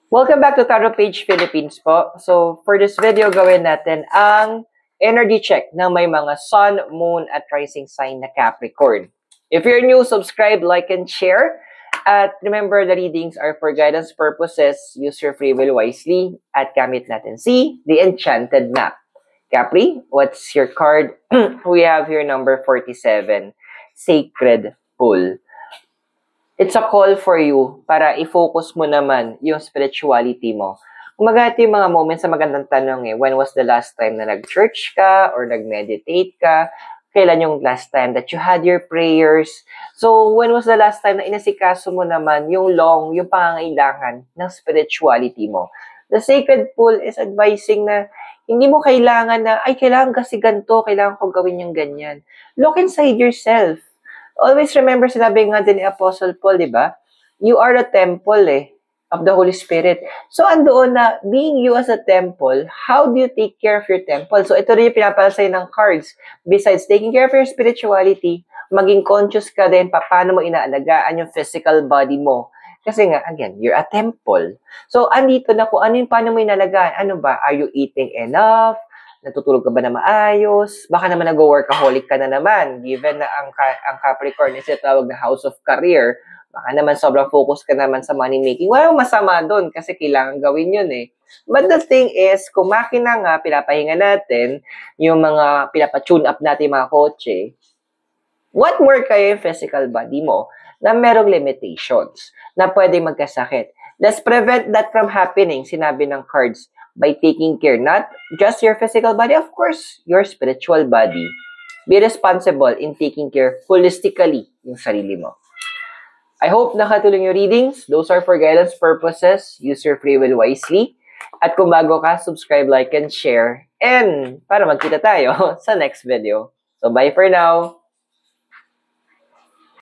Welcome back to Tarot Page Philippines po. So, for this video, gawin natin ang energy check ng may mga Sun, Moon, at Rising sign na Capricorn. If you're new, subscribe, like, and share. At remember, the readings are for guidance purposes. Use your free will wisely. At gamit natin the Enchanted Map. Capri, what's your card? We have here number 47, Sacred Pool. It's a call for you para i-focus mo naman yung spirituality mo. Kumaga ito yung mga moments na magandang tanong when was the last time na nag-church ka or nag-meditate ka? Kailan yung last time that you had your prayers? So, when was the last time na inasikaso mo naman yung pangangailangan ng spirituality mo? The Sacred Pool is advising na hindi mo kailangan na, kailangan kasi ganito, kailangan ko gawin yung ganyan. Look inside yourself. Always remember, sinabi nga din ni Apostle Paul, di ba? You are the temple of the Holy Spirit. So, andoon na, being you as a temple, how do you take care of your temple? So, ito rin yung pinapalasay ng cards. Besides taking care of your spirituality, maging conscious ka din paano mo inaalagaan yung physical body mo. Kasi nga, again, you're a temple. So, andito na kung paano mo inalagaan. Ano ba? Are you eating enough? Natutulog ka ba na maayos? Baka naman nag-workaholic ka na naman. Given na ang Capricorn is tawag na house of career, baka naman sobrang focus ka naman sa money making. Walang masama doon kasi kailangan gawin yun But the thing is, kung makina nga, pinapahinga natin, yung mga pinapa-tune up natin mga kotse, what more kayo yung physical body mo na merong limitations na pwede magkasakit. Let's prevent that from happening, sinabi ng cards, by taking care, not just your physical body, of course, your spiritual body. Be responsible in taking care holistically yung sarili mo. I hope nakatulong yung readings. Those are for guidance purposes. Use your free will wisely. At kung bago ka, subscribe, like, and share. And para magkita tayo sa next video. So, bye for now.